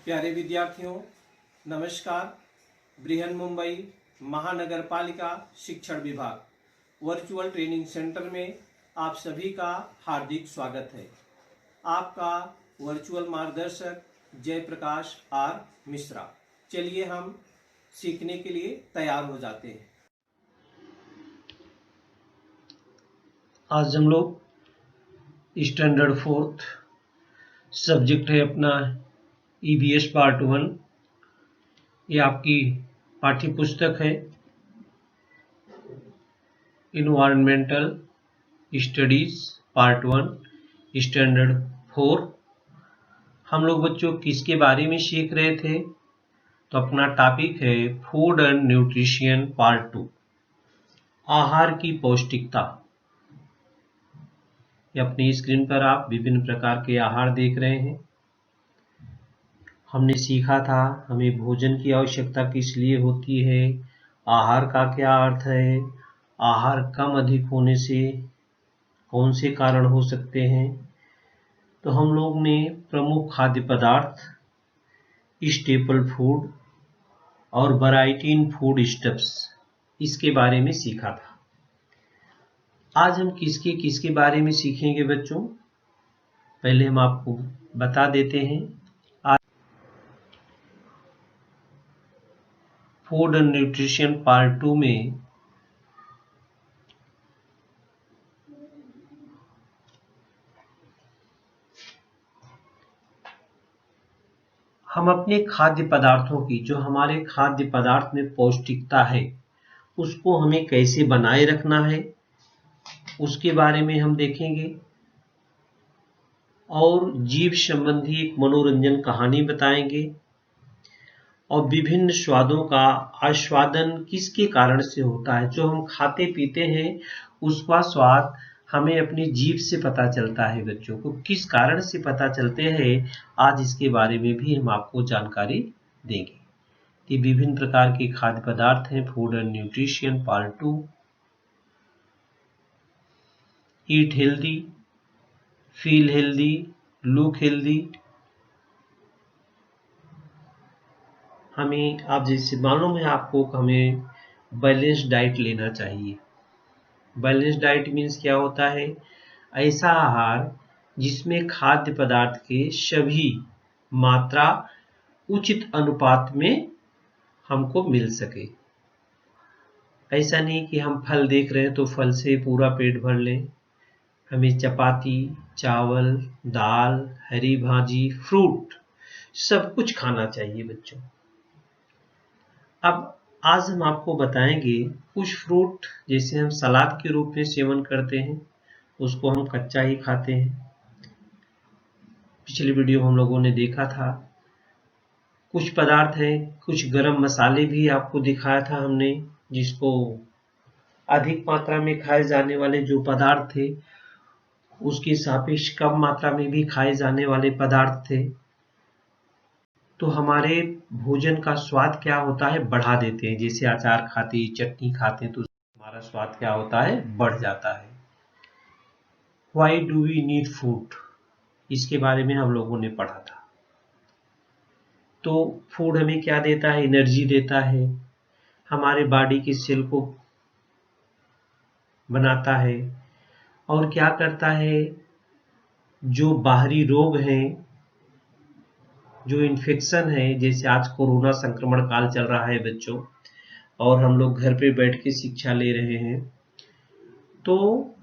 प्यारे विद्यार्थियों, नमस्कार। बृहन मुंबई महानगर पालिका शिक्षण विभाग वर्चुअल ट्रेनिंग सेंटर में आप सभी का हार्दिक स्वागत है। आपका वर्चुअल मार्गदर्शक जयप्रकाश आर मिश्रा। चलिए हम सीखने के लिए तैयार हो जाते हैं। आज हम लोग स्टैंडर्ड 4th सब्जेक्ट है अपना EVS पार्ट 1। ये आपकी पाठ्य पुस्तक है इन्वायरमेंटल स्टडीज पार्ट 1 स्टैंडर्ड 4। हम लोग बच्चों किसके बारे में सीख रहे थे? तो अपना टॉपिक है फूड एंड न्यूट्रिशन पार्ट 2, आहार की पौष्टिकता। अपनी स्क्रीन पर आप विभिन्न प्रकार के आहार देख रहे हैं। हमने सीखा था हमें भोजन की आवश्यकता किस लिए होती है, आहार का क्या अर्थ है, आहार कम अधिक होने से कौन से कारण हो सकते हैं। तो हम लोग ने प्रमुख खाद्य पदार्थ, स्टेपल फूड और वैरायटी इन फूड स्टफ्स, इसके बारे में सीखा था। आज हम किसके बारे में सीखेंगे बच्चों? पहले हम आपको बता देते हैं। फूड एंड न्यूट्रिशन पार्ट 2 में हम अपने खाद्य पदार्थों की, जो हमारे खाद्य पदार्थ में पौष्टिकता है, उसको हमें कैसे बनाए रखना है उसके बारे में हम देखेंगे। और जीव संबंधी एक मनोरंजन कहानी बताएंगे। और विभिन्न स्वादों का आस्वादन किसके कारण से होता है? जो हम खाते पीते हैं उसका स्वाद हमें अपनी जीभ से पता चलता है। बच्चों को किस कारण से पता चलते हैं, आज इसके बारे में भी हम आपको जानकारी देंगे। ये विभिन्न प्रकार के खाद्य पदार्थ हैं। Food and nutrition part 2। Eat healthy, feel healthy, look healthy. हमें आप जैसे मालूम है आपको, हमें बैलेंस डाइट लेना चाहिए। बैलेंस डाइट मीन्स क्या होता है? ऐसा आहार जिसमें खाद्य पदार्थ के सभी मात्रा उचित अनुपात में हमको मिल सके। ऐसा नहीं कि हम फल देख रहे हैं तो फल से पूरा पेट भर लें। हमें चपाती, चावल, दाल, हरी भाजी, फ्रूट सब कुछ खाना चाहिए बच्चों। अब आज हम आपको बताएंगे कुछ फ्रूट जैसे हम सलाद के रूप में सेवन करते हैं, उसको हम कच्चा ही खाते हैं। पिछली वीडियो हम लोगों ने देखा था। कुछ पदार्थ हैं, कुछ गरम मसाले भी आपको दिखाया था हमने, जिसको अधिक मात्रा में खाए जाने वाले जो पदार्थ थे उसके सापेक्ष कम मात्रा में भी खाए जाने वाले पदार्थ थे। तो हमारे भोजन का स्वाद क्या होता है? बढ़ा देते हैं। जैसे अचार खाते, चटनी खाते हैं तो हमारा स्वाद क्या होता है? बढ़ जाता है। Why do we need food? इसके बारे में हम लोगों ने पढ़ा था। तो फूड हमें क्या देता है? एनर्जी देता है, हमारे बॉडी की सेल को बनाता है और क्या करता है? जो बाहरी रोग हैं, जो इन्फेक्शन है, जैसे आज कोरोना संक्रमण काल चल रहा है बच्चों, और हम लोग घर पे बैठ के शिक्षा ले रहे हैं, तो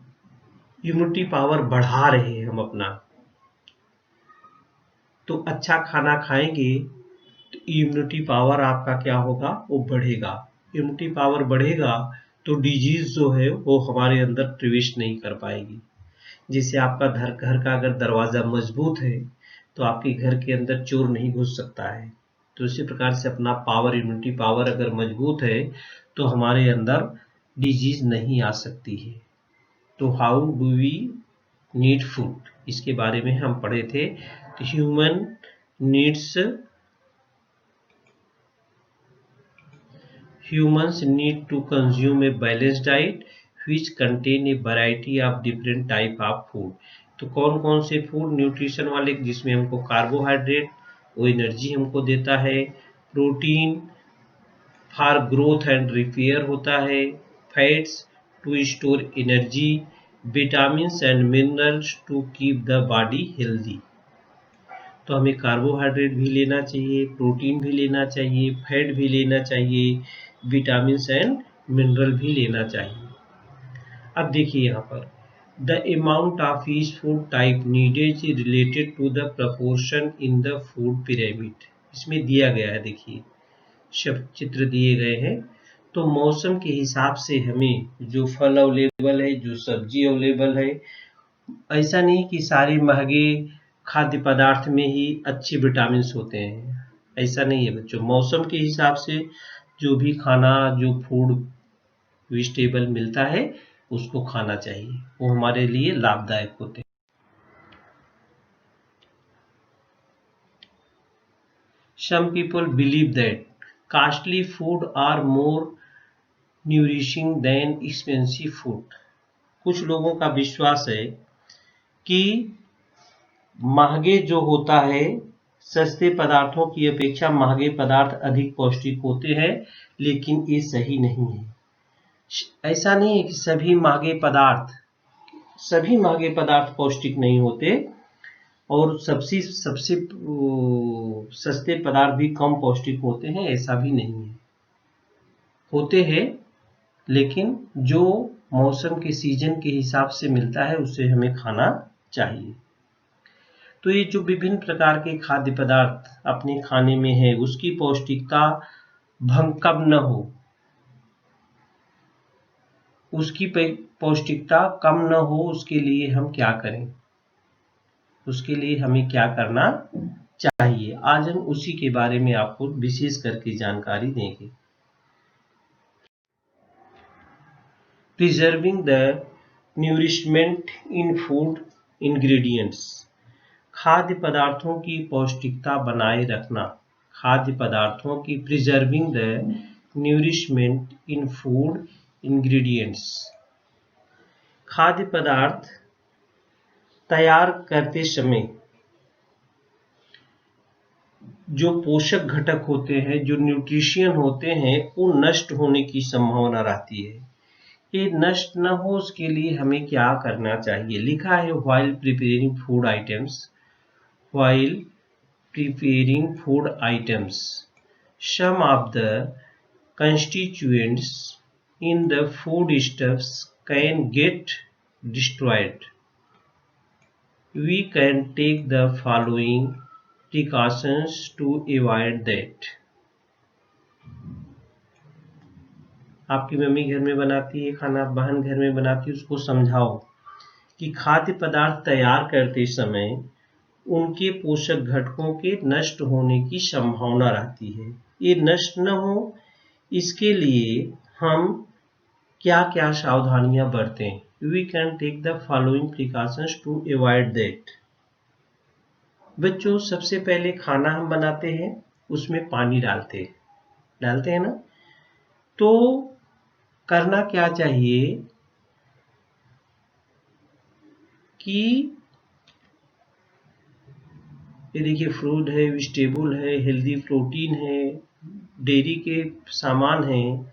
इम्यूनिटी पावर बढ़ा रहे हैं हम अपना। तो अच्छा खाना खाएंगे तो इम्यूनिटी पावर आपका क्या होगा? वो बढ़ेगा। इम्यूनिटी पावर बढ़ेगा तो डिजीज जो है वो हमारे अंदर प्रवेश नहीं कर पाएगी। जैसे आपका घर का अगर दरवाजा मजबूत है तो आपके घर के अंदर चोर नहीं घुस सकता है। तो इसी प्रकार से अपना पावर, इम्यूनिटी पावर अगर मजबूत है तो हमारे अंदर डिजीज नहीं आ सकती है। तो how do we need food, इसके बारे में हम पढ़े थे। Human needs Humans need to consume a balanced diet which contain a variety of different type of food। तो कौन कौन से फूड न्यूट्रिशन वाले, जिसमें हमको कार्बोहाइड्रेट, वो एनर्जी हमको देता है। Protein for growth and repair होता है। Fats to store energy. Vitamins and minerals to keep the body healthy. तो हमें कार्बोहाइड्रेट भी लेना चाहिए, प्रोटीन भी लेना चाहिए, फैट भी लेना चाहिए, विटामिन्स एंड मिनरल भी लेना चाहिए। अब देखिए यहाँ पर the amount of each food type needed is related to the proportion in the food pyramid. इसमें दिया गया है, देखिए सब चित्र दिए गए हैं। तो मौसम के हिसाब से हमें जो फल अवेलेबल है, जो सब्जी अवेलेबल है, ऐसा नहीं कि सारे महंगे खाद्य पदार्थ में ही अच्छे विटामिन होते हैं, ऐसा नहीं है बच्चों। मौसम के हिसाब से जो भी खाना, जो फूड वेजिटेबल मिलता है उसको खाना चाहिए, वो हमारे लिए लाभदायक होते हैं। Some people believe that costly food are more nourishing than expensive food. कुछ लोगों का विश्वास है कि महंगे जो होता है, सस्ते पदार्थों की अपेक्षा महंगे पदार्थ अधिक पौष्टिक होते हैं, लेकिन ये सही नहीं है। ऐसा नहीं है कि सभी महंगे पदार्थ पौष्टिक नहीं होते और सबसे सस्ते पदार्थ भी कम पौष्टिक होते हैं, ऐसा भी नहीं है। होते हैं, लेकिन जो मौसम के सीजन के हिसाब से मिलता है उसे हमें खाना चाहिए। तो ये जो विभिन्न प्रकार के खाद्य पदार्थ अपने खाने में है, उसकी पौष्टिकता भंग कब न हो, उसकी पौष्टिकता कम न हो, उसके लिए हम क्या करें, उसके लिए हमें क्या करना चाहिए, आज हम उसी के बारे में आपको विशेष करके जानकारी देंगे। Preserving the nourishment in food ingredients. खाद्य पदार्थों की पौष्टिकता बनाए रखना। खाद्य पदार्थों की preserving the nourishment in food ingredients. खाद्य पदार्थ तैयार करते समय जो पोषक घटक होते हैं, जो न्यूट्रिशियन होते हैं, वो नष्ट होने की संभावना रहती है। ये नष्ट न हो उसके लिए हमें क्या करना चाहिए, लिखा है while preparing food items, while preparing food items some of the constituents in the foodstuffs can get destroyed. We can take the following precautions to avoid that. आपकी मम्मी घर में बनाती है खाना, बहन घर में बनाती है, उसको समझाओ कि खाद्य पदार्थ तैयार करते समय उनके पोषक घटकों के नष्ट होने की संभावना रहती है। ये नष्ट न हो इसके लिए हम क्या क्या सावधानियां बरतें। We can take the following precautions to avoid that. बच्चों, सबसे पहले खाना हम बनाते हैं, उसमें पानी डालते हैं ना, तो करना क्या चाहिए कि ये देखिए फ्रूट है, वेजिटेबल है, हेल्दी प्रोटीन है, डेयरी के सामान हैं,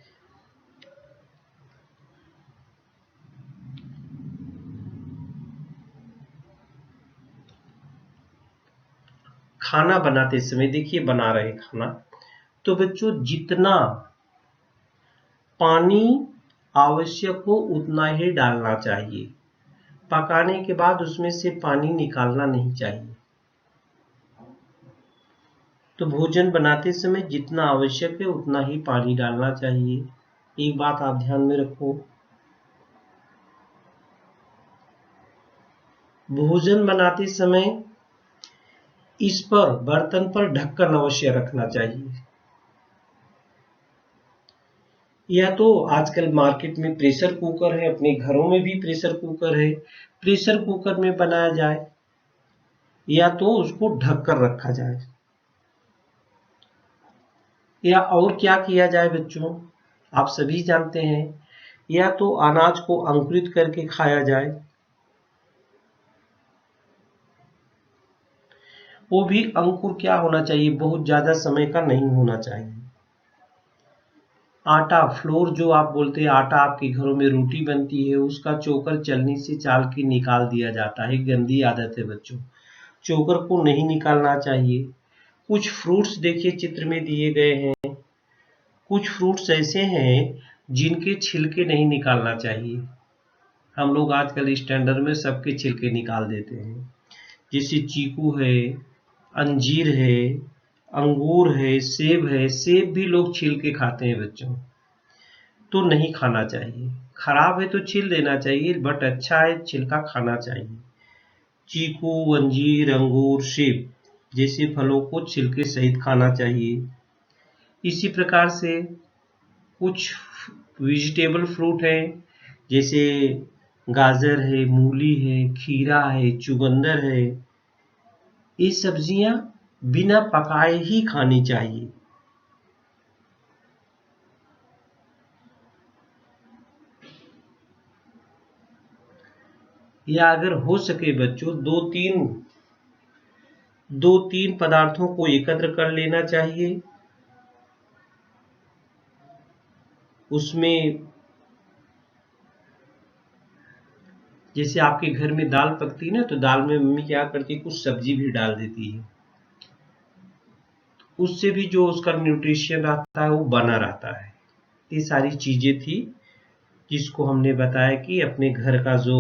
खाना बनाते समय देखिए बना रहे खाना, तो बच्चों जितना पानी आवश्यक हो उतना ही डालना चाहिए। पकाने के बाद उसमें से पानी निकालना नहीं चाहिए। तो भोजन बनाते समय जितना आवश्यक है उतना ही पानी डालना चाहिए। एक बात आप ध्यान में रखो, भोजन बनाते समय इस पर बर्तन पर ढक्कन अवश्य रखना चाहिए। या तो आजकल मार्केट में प्रेशर कुकर है, अपने घरों में भी प्रेशर कुकर है, प्रेशर कुकर में बनाया जाए या तो उसको ढक कर रखा जाए। या और क्या किया जाए बच्चों, आप सभी जानते हैं, या तो अनाज को अंकुरित करके खाया जाए, वो भी अंकुर क्या होना चाहिए, बहुत ज्यादा समय का नहीं होना चाहिए। आटा फ्लोर जो आप बोलते हैं, आटा आपके घरों में रोटी बनती है उसका चोकर चलनी से चाल के निकाल दिया जाता है, गंदी आदत है बच्चों, चोकर को नहीं निकालना चाहिए। कुछ फ्रूट्स देखिए चित्र में दिए गए हैं, कुछ फ्रूट्स ऐसे हैं जिनके छिलके नहीं निकालना चाहिए। हम लोग आजकल स्टैंडर्ड में सबके छिलके निकाल देते हैं, जैसे चीकू है, अंजीर है, अंगूर है, सेब भी लोग छील के खाते हैं बच्चों, तो नहीं खाना चाहिए। खराब है तो छील देना चाहिए, बट अच्छा है छिलका खाना चाहिए। चीकू, अंजीर, अंगूर, सेब जैसे फलों को छिलके सहित खाना चाहिए। इसी प्रकार से कुछ वेजिटेबल फ्रूट है, जैसे गाजर है, मूली है, खीरा है, चुकंदर है, ये सब्जियां बिना पकाए ही खानी चाहिए। या अगर हो सके बच्चों दो तीन पदार्थों को एकत्र कर लेना चाहिए। उसमें जैसे आपके घर में दाल पकती है ना, तो दाल में मम्मी क्या करती है, कुछ सब्जी भी डाल देती है, उससे भी जो उसका न्यूट्रिशन रहता है वो बना रहता है। ये सारी चीजें थी जिसको हमने बताया कि अपने घर का जो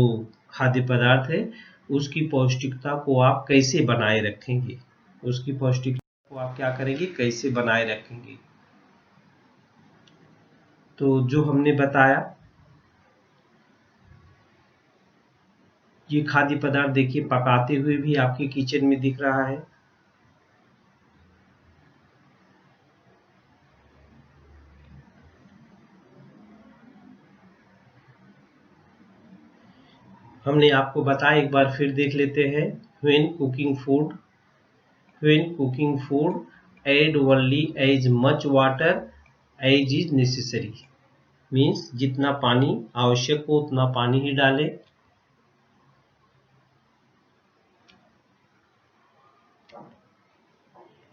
खाद्य पदार्थ है उसकी पौष्टिकता को आप कैसे बनाए रखेंगे, उसकी पौष्टिकता को आप क्या करेंगे, कैसे बनाए रखेंगे। तो जो हमने बताया, ये खाद्य पदार्थ देखिए पकाते हुए भी आपके किचन में दिख रहा है। हमने आपको बताया, एक बार फिर देख लेते हैं। When cooking food add only as much water as is necessary, means जितना पानी आवश्यक हो उतना पानी ही डालें।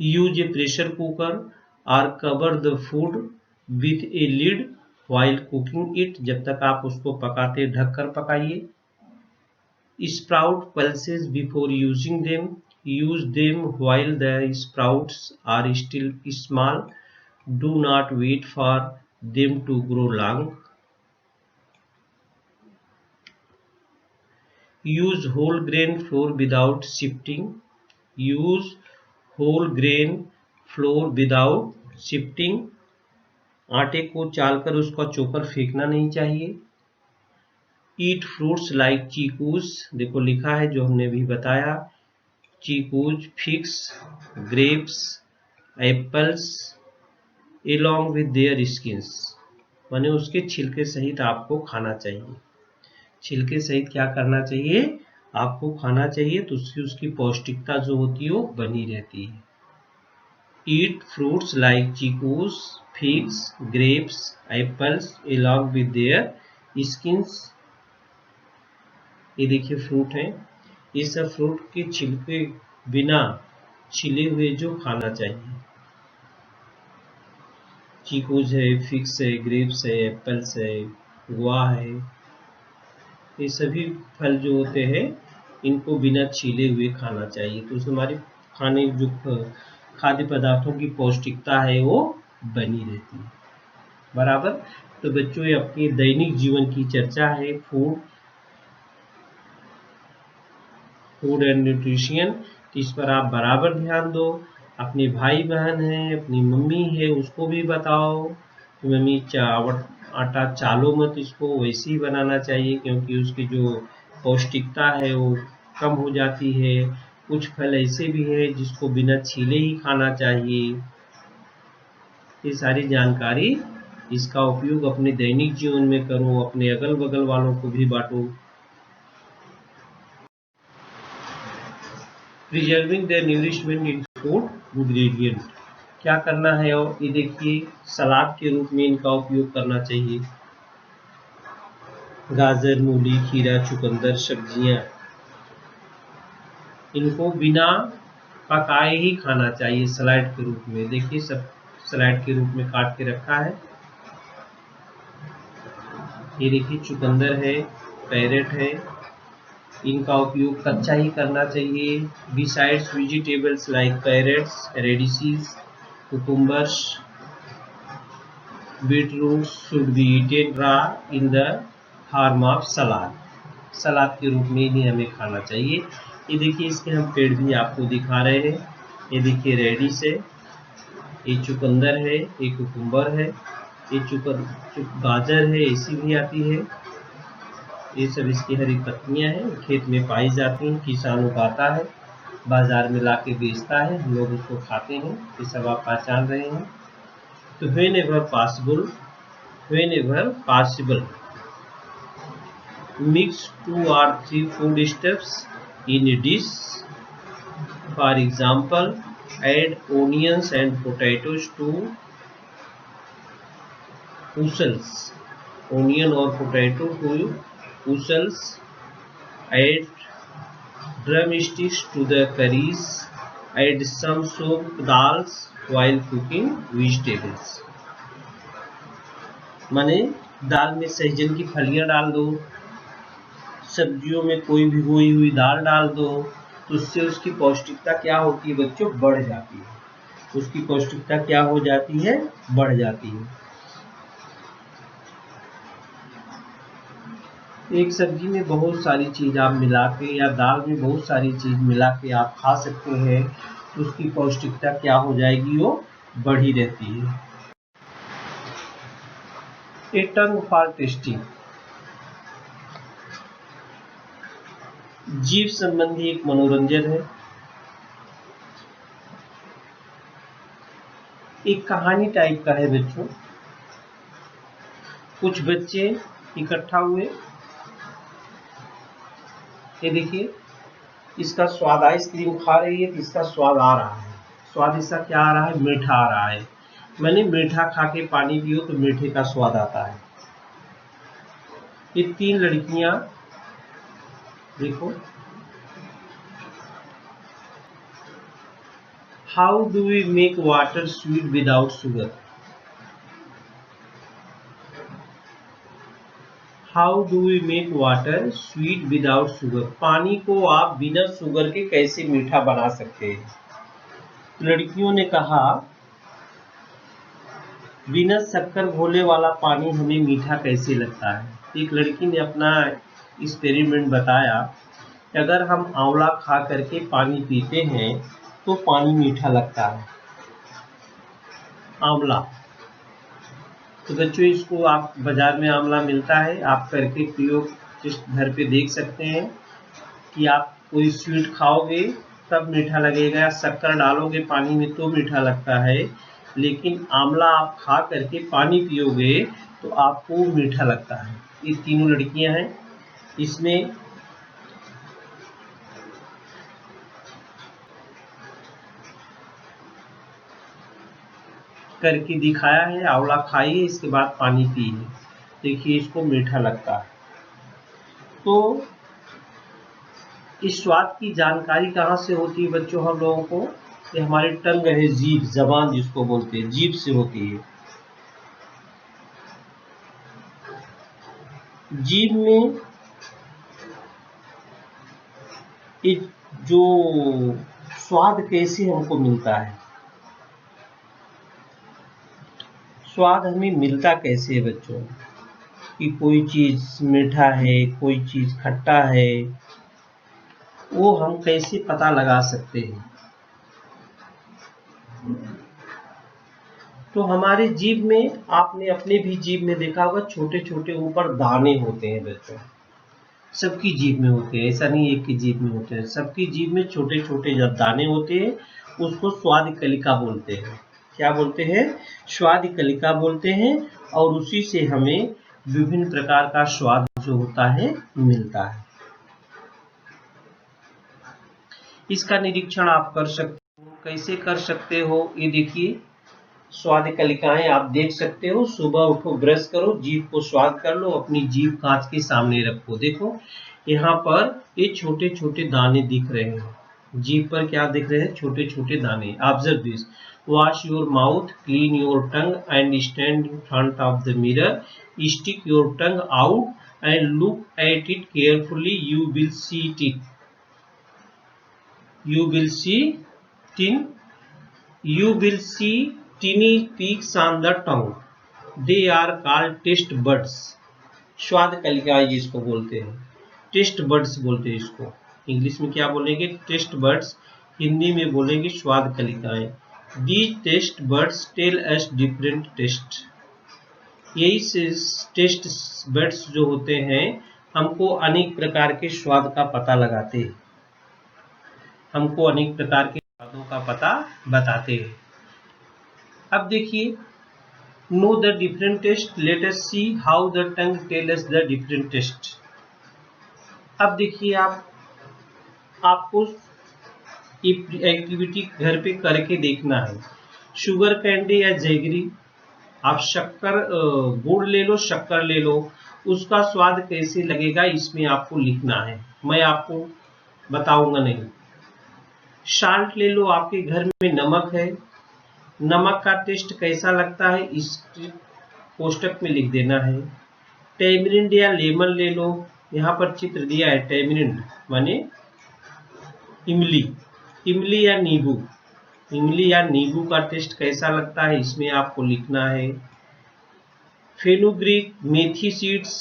यूज ए प्रेशर कुकर और cover the food with a lid while cooking it, जब तक आप उसको पकाते ढककर पकाइए। Sprout pulses before using them. Use them while the sprouts are still small. Do not wait for them to grow long. Use whole grain flour without sifting. Use whole grain flour without sifting. आटे को चालकर उसका चोकर फेंकना नहीं चाहिए। ईट fruits like chikoos, देखो लिखा है जो हमने भी बताया, chikoos, figs, grapes, apples along with their skins, माने उसके छिलके सहित आपको खाना चाहिए। छिलके सहित क्या करना चाहिए, आपको खाना चाहिए, तो उसकी पौष्टिकता जो होती है वो बनी रहती है। Eat fruits like chikoos, figs, grapes, apples along with their skins, ये देखिए फ्रूट है, ये सब फ्रूट के छिलके बिना छिले हुए जो खाना चाहिए। चीकूज है, फिग्स है, ग्रेप्स है, एप्पल्स है, गुआ है, ये सभी फल जो होते हैं इनको बिना छीले हुए खाना चाहिए, तो उससे हमारे खाने जो खाद्य पदार्थों की पौष्टिकता है वो बनी रहती है। बराबर। तो बच्चों ये अपनी दैनिक जीवन की चर्चा है, फूड एंड न्यूट्रिशन, इस पर आप बराबर ध्यान दो। अपने भाई बहन हैं, अपनी मम्मी है, उसको भी बताओ कि मम्मी चावल आटा चालो मत, इसको वैसे ही बनाना चाहिए, क्योंकि उसकी जो पौष्टिकता है वो कम हो जाती है। कुछ फल ऐसे भी है जिसको बिना छीले ही खाना चाहिए। ये सारी जानकारी, इसका उपयोग अपने दैनिक जीवन में करो, अपने अगल बगल वालों को भी बांटो। Preserving the nourishment in food ingredient, क्या करना है, और ये देखिए सलाद के रूप में इनका उपयोग करना चाहिए। गाजर, मूली, खीरा, चुकंदर सब्जियां, इनको बिना पकाए ही खाना चाहिए सलाद के रूप में। देखिए सब सलाद के रूप में काट के रखा है। ये देखिए चुकंदर है, कैरेट है, इनका उपयोग कच्चा ही करना चाहिए। Besides vegetables like carrots, radishes, cucumbers, beetroots should be eaten raw in the form of salad. सलाद के रूप में ही हमें खाना चाहिए। ये देखिए इसके हम पेड़ भी आपको दिखा रहे हैं। ये देखिए रेडिश है, ये चुकंदर है, ये कुकुम्बर है, ये गाजर है, ऐसी भी आती है। ये सब इसकी हरी पत्तियां हैं, खेत में पाई जाती हैं, किसान उगाता है, बाजार में लाके बेचता है, हम लोग उसको खाते हैं। ये सब आप पहचान रहे हैं। तो whenever possible mix 2 or 3 food stuffs in a dish. For example, add onions and potatoes to usals. Onion or potato to usals. Add drumsticks to the curries. Add some soaked dals while cooking vegetables. माने दाल में सहजन की फलियां डाल दो, सब्जियों में कोई भिगोई हुई दाल डाल दो, तो उससे उसकी पौष्टिकता क्या होती है बच्चों? बढ़ जाती है। उसकी पौष्टिकता क्या हो जाती है? बढ़ जाती है। एक सब्जी में बहुत सारी चीज आप मिला के या दाल में बहुत सारी चीज मिला के आप खा सकते हैं, तो उसकी पौष्टिकता क्या हो जाएगी? वो बढ़ी रहती है। ए टंग फॉर टेस्टिंग, जीव संबंधी एक मनोरंजन है। एक कहानी टाइप का है बच्चों। कुछ बच्चे इकट्ठा हुए। ये देखिए इसका स्वाद, आइसक्रीम खा रही है तो इसका स्वाद आ रहा है। स्वाद इसका क्या आ रहा है? मीठा आ रहा है। मैंने मीठा खा के पानी पियो तो मीठे का स्वाद आता है। ये 3 लड़कियां देखो। How do we make water sweet without sugar? How do we make water sweet without sugar? पानी को आप बिना शुगर के कैसे मीठा बना सकते हैं? लड़कियों ने कहा बिना शक्कर घोले वाला पानी हमें मीठा कैसे लगता है। एक लड़की ने अपना एक्सपेरिमेंट बताया कि अगर हम आंवला खा करके पानी पीते हैं तो पानी मीठा लगता है। आंवला, तो बच्चों इसको आप बाजार में आंवला मिलता है, आप करके प्रयोग घर पे देख सकते हैं कि आप कोई स्वीट खाओगे तब मीठा लगेगा, शक्कर डालोगे पानी में तो मीठा लगता है, लेकिन आंवला आप खा करके पानी पियोगे तो आपको मीठा लगता है। ये तीनों लड़कियां हैं, इसमें करके दिखाया है। आंवला खाइए, इसके बाद पानी पिए, देखिए इसको मीठा लगता है। तो इस स्वाद की जानकारी कहाँ से होती है बच्चों हम लोगों को? ये हमारी टंग है, जीभ, जबान जिसको बोलते हैं, जीभ से होती है। जीभ में एक जो स्वाद कैसे हमको मिलता है, स्वाद हमें मिलता कैसे है बच्चों? कि कोई चीज मीठा है, कोई चीज खट्टा है, वो हम कैसे पता लगा सकते हैं? तो हमारे जीभ में, आपने अपने भी जीभ में देखा होगा, छोटे छोटे ऊपर दाने होते हैं बच्चों। सबकी जीभ में होते हैं, ऐसा नहीं एक की जीभ में होते हैं, सबकी जीभ में छोटे छोटे जब दाने होते हैं उसको स्वाद कलिका बोलते हैं। क्या बोलते हैं? स्वाद कलिका बोलते हैं। और उसी से हमें विभिन्न प्रकार का स्वाद जो होता है मिलता है। इसका निरीक्षण आप कर सकते हो। कैसे कर सकते हो? ये देखिए स्वाद कलिकाएं आप देख सकते हो। सुबह उठो, ब्रश करो, जीभ को स्वाद कर लो, अपनी जीभ कांच के सामने रखो। देखो यहाँ पर ये छोटे छोटे दाने दिख रहे हैं, जीभ पर क्या दिख रहे हैं? छोटे छोटे दाने। Observe this. Wash your mouth, clean your tongue and stand in front of the mirror, stick your tongue out and look at it carefully, you will see it, you will see tin you will see tiny peaks on the tongue, they are called taste buds। स्वाद कलिकाएं जिसको बोलते हैं, taste buds बोलते हैं इसको। English में क्या बोलेंगे? Taste buds. हिंदी में बोलेंगे स्वाद कलिकाएं। These taste buds tell us different taste. यही टेस्ट बर्ड्स जो होते हैं हमको अनेक प्रकार के स्वाद का पता लगाते हैं, हमको अनेक प्रकार के स्वादों का पता बताते हैं। अब देखिए, know the different taste, let us see how the tongue tell us the different taste. अब देखिए, आपको एक्टिविटी घर पे करके देखना है। शुगर कैंडी या जैगरी, आप शक्कर गुड़ ले लो, शक्कर ले लो, उसका स्वाद कैसे लगेगा इसमें आपको लिखना है, मैं आपको बताऊंगा नहीं। साल्ट ले लो, आपके घर में नमक है, नमक का टेस्ट कैसा लगता है इस कोष्टक में लिख देना है। टेमरिंड या लेमन ले लो, यहाँ पर चित्र दिया है, टेमरिंड माने इमली, इमली या नींबू, इमली या नींबू का टेस्ट कैसा लगता है इसमें आपको लिखना है। फेनुग्रीक, मेथी सीड्स,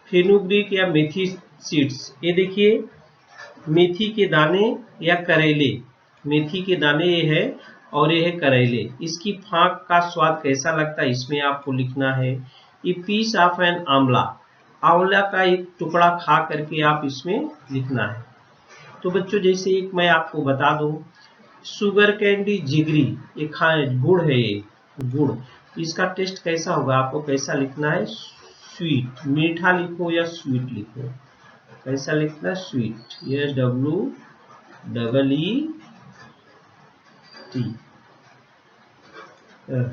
फेनुग्रीक या मेथी सीड्स, ये देखिए मेथी के दाने या करेले, मेथी के दाने ये है और ये है करेले, इसकी फांक का स्वाद कैसा लगता है इसमें आपको लिखना है। ये पीस ऑफ एन आंवला, आंवला का एक टुकड़ा खा करके आप इसमें लिखना है। तो बच्चों, जैसे एक मैं आपको बता दूं, शुगर कैंडी जिगरी, ये खाए गुड़ है, ये गुड़, इसका टेस्ट कैसा होगा आपको कैसा लिखना है? स्वीट, मीठा लिखो या स्वीट लिखो, कैसा लिखना है? स्वीट, ये WEET,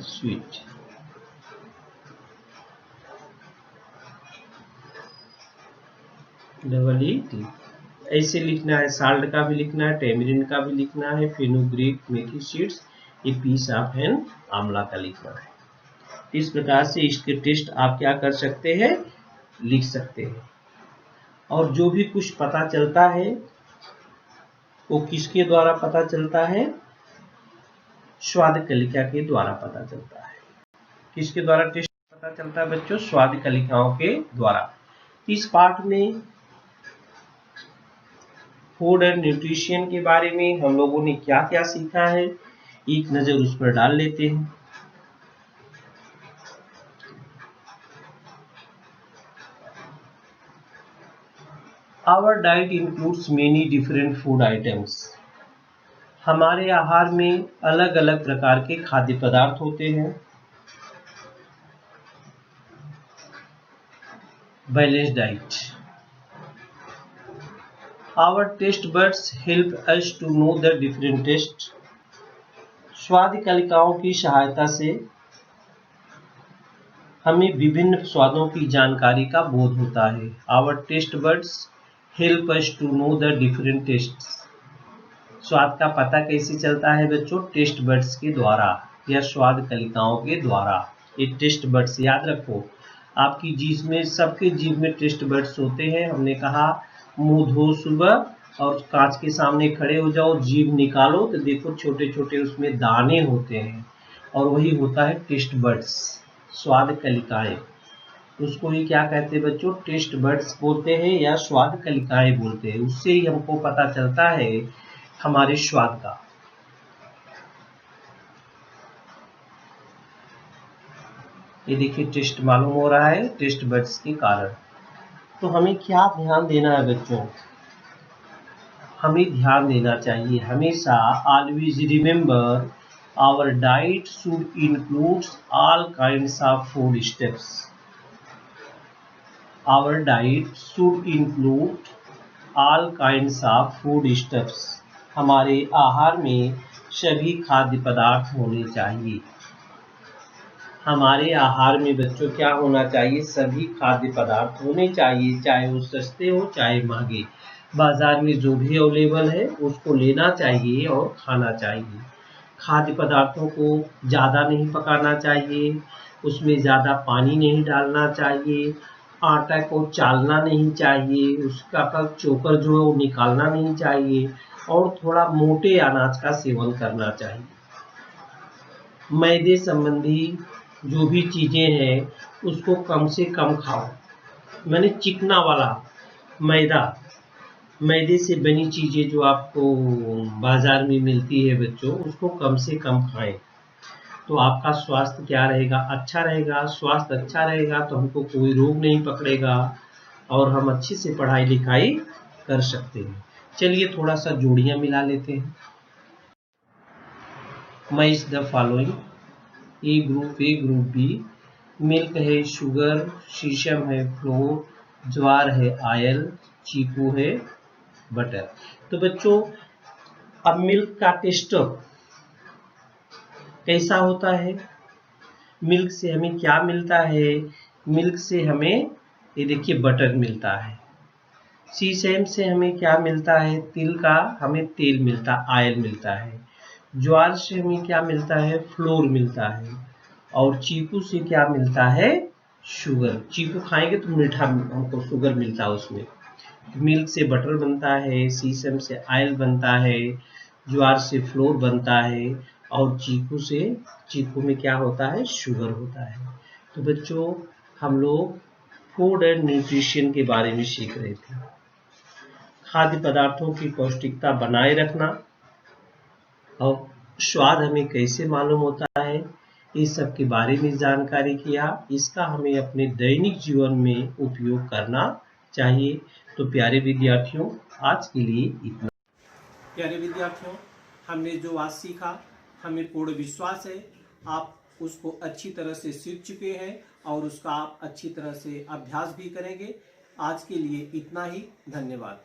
स्वीट। EET ऐसे लिखना है। साल्ट का भी लिखना है, टेमरिन का भी लिखना है, फेनुग्रीक, मेथी सीड्स, ये पीस ऑफ एन आंवला का लिखना है। इस प्रकार से इसके टेस्ट आप क्या कर सकते हैं? लिख सकते हैं। और जो भी कुछ पता चलता है वो किसके द्वारा पता चलता है? स्वाद कलिका के द्वारा पता चलता है। किसके द्वारा टेस्ट पता चलता है बच्चों? स्वाद कलिकाओं के द्वारा। इस पाठ में फूड एंड न्यूट्रिशन के बारे में हम लोगों ने क्या क्या सीखा है, एक नजर उस पर डाल लेते हैं। Our diet includes many different food items। हमारे आहार में अलग अलग प्रकार के खाद्य पदार्थ होते हैं। Balance diet. Our taste buds help us to know the different taste। स्वाद कलिकाओं की सहायता से हमें विभिन्न स्वादों की जानकारी का बोध होता है। Our taste buds help us to know the different tastes। स्वाद का पता कैसे चलता है बच्चों? टेस्ट बड्स के द्वारा या स्वाद कलिकाओं के द्वारा। ये टेस्ट बड्स याद रखो, आपकी जीभ में, सबके जीभ में टेस्ट बड्स होते हैं। हमने कहा मुंह धो सुबह और कांच के सामने खड़े हो जाओ, जीभ निकालो तो देखो छोटे छोटे उसमें दाने होते हैं और वही होता है टेस्ट बड्स, स्वाद कलिकाएं। उसको ही क्या कहते हैं बच्चों? टेस्ट बड्स बोलते हैं या स्वाद कलिकाएं बोलते हैं। उससे ही हमको पता चलता है हमारे स्वाद का। ये देखिए टेस्ट मालूम हो रहा है टेस्ट बड्स के कारण। तो हमें क्या ध्यान देना है बच्चों? हमें ध्यान देना चाहिए हमेशा, always remember our diet should includes all kinds of food steps. Our diet should include all kinds of food steps. हमारे आहार में सभी खाद्य पदार्थ होने चाहिए। हमारे आहार में बच्चों क्या होना चाहिए? सभी खाद्य पदार्थ होने चाहिए, चाहे वो सस्ते हो चाहे महंगे। बाजार में जो भी अवेलेबल है उसको लेना चाहिए और खाना चाहिए। खाद्य पदार्थों को ज़्यादा नहीं पकाना चाहिए, उसमें ज़्यादा पानी नहीं डालना चाहिए, आटा को चालना नहीं चाहिए, उसका का चोकर जो है वो निकालना नहीं चाहिए और थोड़ा मोटे अनाज का सेवन करना चाहिए। मैदे संबंधी जो भी चीज़ें हैं उसको कम से कम खाओ, मैंने चिकना वाला मैदा, मैदे से बनी चीज़ें जो आपको बाज़ार में मिलती है बच्चों, उसको कम से कम खाएं। तो आपका स्वास्थ्य क्या रहेगा? अच्छा रहेगा। स्वास्थ्य अच्छा रहेगा तो हमको कोई रोग नहीं पकड़ेगा और हम अच्छे से पढ़ाई लिखाई कर सकते हैं। चलिए थोड़ा सा जोड़ियाँ मिला लेते हैं। Match the following: A group B, milk है शुगर, शीशम है फ्लोर, ज्वार है आयल, चीकू है बटर। तो बच्चों अब मिल्क का टेस्ट कैसा होता है? मिल्क से हमें क्या मिलता है? मिल्क से हमें ये देखिए बटर मिलता है। शीशम से हमें क्या मिलता है? तिल का हमें तेल मिलता, आयल मिलता है। ज्वार से हमें क्या मिलता है? फ्लोर मिलता है। और चीकू से क्या मिलता है? शुगर। चीकू खाएंगे तो मीठा हमको शुगर मिलता है उसमें। मिल्क से बटर बनता है, शीशम से आयल बनता है, ज्वार से फ्लोर बनता है और चीकू में क्या होता है? शुगर होता है। तो बच्चों हम लोग फूड एंड न्यूट्रिशन के बारे में सीख रहे थे। खाद्य पदार्थों की पौष्टिकता बनाए रखना और स्वाद हमें कैसे मालूम होता है, इस सब के बारे में जानकारी किया। इसका हमें अपने दैनिक जीवन में उपयोग करना चाहिए। तो प्यारे विद्यार्थियों आज के लिए इतना। प्यारे विद्यार्थियों, हमने जो आज सीखा, हमें पूर्ण विश्वास है आप उसको अच्छी तरह से सीख चुके हैं और उसका आप अच्छी तरह से अभ्यास भी करेंगे। आज के लिए इतना ही। धन्यवाद।